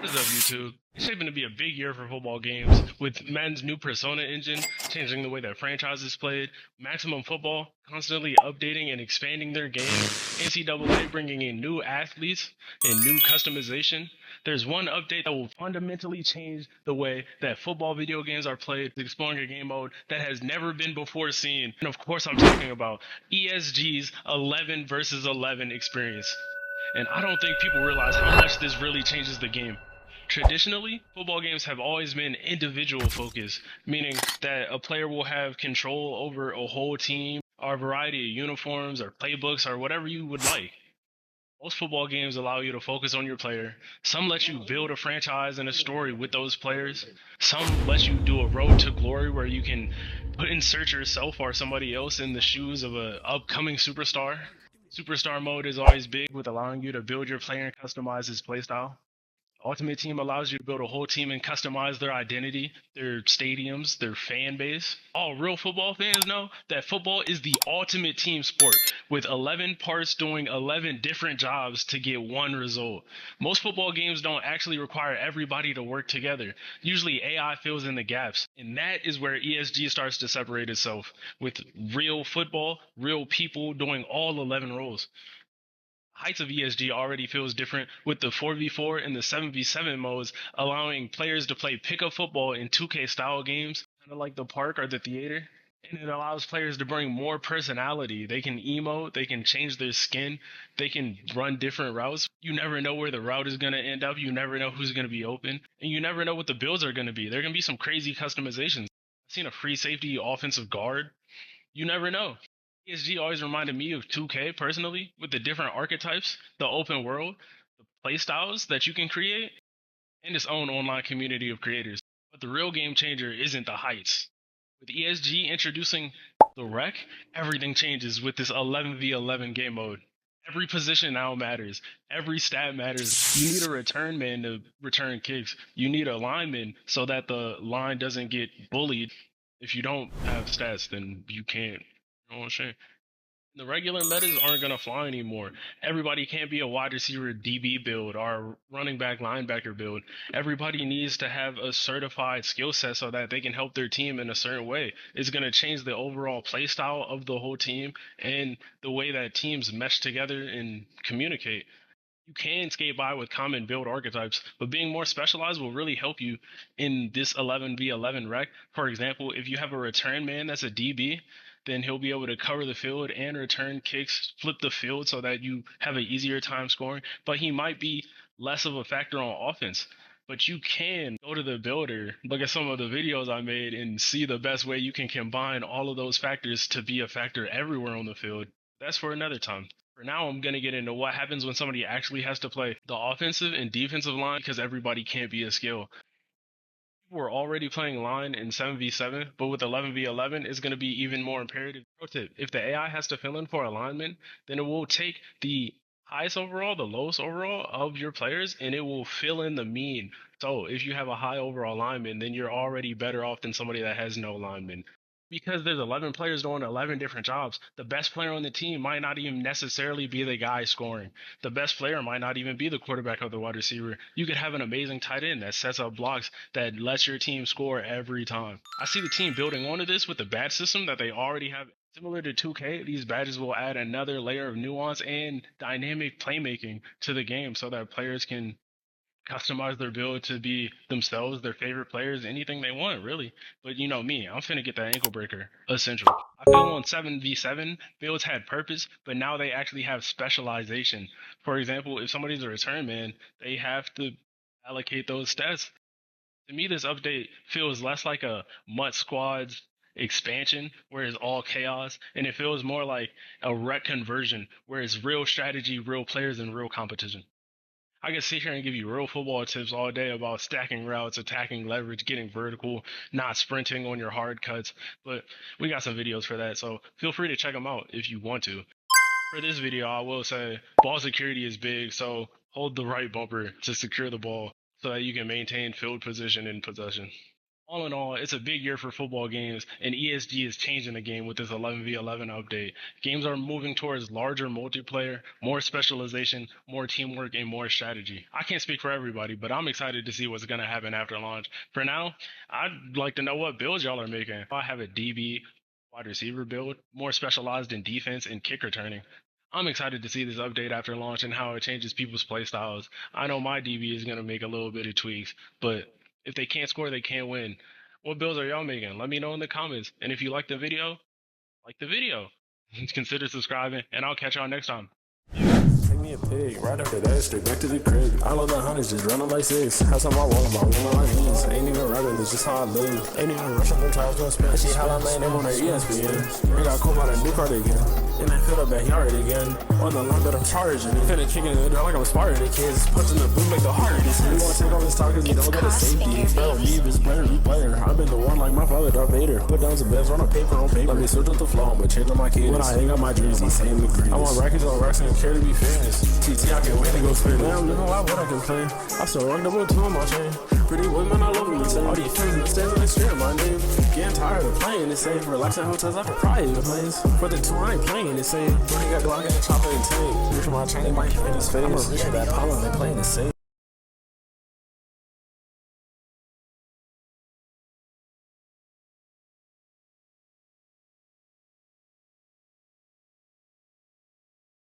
What is up, YouTube? It's shaping to be a big year for football games, with Madden's new Persona engine changing the way that franchises played, Maximum Football constantly updating and expanding their game, NCAA bringing in new athletes and new customization. There's one update that will fundamentally change the way that football video games are played, exploring a game mode that has never been before seen. And of course, I'm talking about ESG's 11 versus 11 experience. And I don't think people realize how much this really changes the game. Traditionally, football games have always been individual focused, meaning that a player will have control over a whole team, or a variety of uniforms, or playbooks, or whatever you would like. Most football games allow you to focus on your player. Some let you build a franchise and a story with those players. Some let you do a road to glory where you can insert yourself or somebody else in the shoes of an upcoming superstar. Superstar mode is always big with allowing you to build your player and customize his playstyle. Ultimate Team allows you to build a whole team and customize their identity, their stadiums, their fan base. All real football fans know that football is the ultimate team sport, with 11 parts doing 11 different jobs to get one result. Most football games don't actually require everybody to work together. Usually AI fills in the gaps, and that is where ESG starts to separate itself, with real football, real people doing all 11 roles. Heights of ESG already feels different with the 4v4 and the 7v7 modes, allowing players to play pickup football in 2K style games, kind of like the park or the theater. And it allows players to bring more personality. They can emote, they can change their skin, they can run different routes. You never know where the route is going to end up. You never know who's going to be open. And you never know what the builds are going to be. There can be some crazy customizations. I've seen a free safety offensive guard. You never know. ESG always reminded me of 2K personally, with the different archetypes, the open world, the play styles that you can create, and its own online community of creators. But the real game changer isn't the heights. With ESG introducing the rec, everything changes with this 11v11 game mode. Every position now matters. Every stat matters. You need a return man to return kicks. You need a lineman so that the line doesn't get bullied. If you don't have stats, then you can't. You know what I'm saying? The regular metas aren't going to fly anymore. Everybody can't be a wide receiver DB build or running back linebacker build. Everybody needs to have a certified skill set so that they can help their team in a certain way. It's going to change the overall play style of the whole team and the way that teams mesh together and communicate. You can skate by with common build archetypes, but being more specialized will really help you in this 11v11 rec. For example, if you have a return man that's a DB, then he'll be able to cover the field and return kicks, flip the field so that you have an easier time scoring. But he might be less of a factor on offense. But you can go to the builder, look at some of the videos I made, and see the best way you can combine all of those factors to be a factor everywhere on the field. That's for another time. For now, I'm going to get into what happens when somebody actually has to play the offensive and defensive line because everybody can't be a skill. People are already playing line in 7v7, but with 11v11, it's going to be even more imperative. Pro tip, if the AI has to fill in for alignment, then it will take the highest overall, the lowest overall of your players, and it will fill in the mean. So if you have a high overall lineman, then you're already better off than somebody that has no lineman. Because there's 11 players doing 11 different jobs, the best player on the team might not even necessarily be the guy scoring. The best player might not even be the quarterback or the wide receiver. You could have an amazing tight end that sets up blocks that lets your team score every time. I see the team building onto this with the badge system that they already have. Similar to 2K, these badges will add another layer of nuance and dynamic playmaking to the game so that players can customize their build to be themselves, their favorite players, anything they want, really. But you know me, I'm finna get that ankle breaker essential. I feel on 7v7, builds had purpose, but now they actually have specialization. For example, if somebody's a return man, they have to allocate those stats. To me, this update feels less like a MUT squads expansion where it's all chaos, and it feels more like a rec conversion where it's real strategy, real players, and real competition. I can sit here and give you real football tips all day about stacking routes, attacking leverage, getting vertical, not sprinting on your hard cuts, but we got some videos for that, so feel free to check them out if you want to. For this video, I will say ball security is big, so hold the right bumper to secure the ball so that you can maintain field position and possession. All in all, it's a big year for football games, and ESG is changing the game with this 11v11 update. Games are moving towards larger multiplayer, more specialization, more teamwork, and more strategy. I can't speak for everybody, but I'm excited to see what's going to happen after launch. For now, I'd like to know what builds y'all are making. I have a DB wide receiver build, more specialized in defense and kick returning. I'm excited to see this update after launch and how it changes people's play styles. I know my DB is going to make a little bit of tweaks, but if they can't score, they can't win. What builds are y'all making? Let me know in the comments. And if you like the video, like the video. Consider subscribing, and I'll catch y'all next time. Take me a pig, right after that, straight back to the crib. I love the hundreds, just running like six. House on my wall, I'm on my knees. Ain't even rapping, it's just how I live. Ain't even rushing them trials, no spin. See how I land them on their ESPN. They got cool about a new card again. And I feel the backyard again. On the line, but I'm charging it. Finna kicking it down like I'm sparring the kids. Punching the boot like the heart of this. We wanna take all this talk cause you don't got a safety. Spell leave is player, replayer. I've been the one like my father, Darth Vader. Put down some bets, run a paper on paper. Let me switch up the flow, but change on my kids. When I hang up my jersey, same with greens. I want rackets on racks and care to be famous. TT, I can't wait to go spin. Man, I'm living wild, what I can play. I still run double two on my chain. Pretty women, I love them the same. All these friends in the stands and they share my name. Getting tired of playing it safe. Relaxing hotels after private planes. For the tour, I ain't playing it safe. When I got Glock and a chopper and tank. Reach my chain, might hit his face. I'm a reach that pollen, they playing it safe.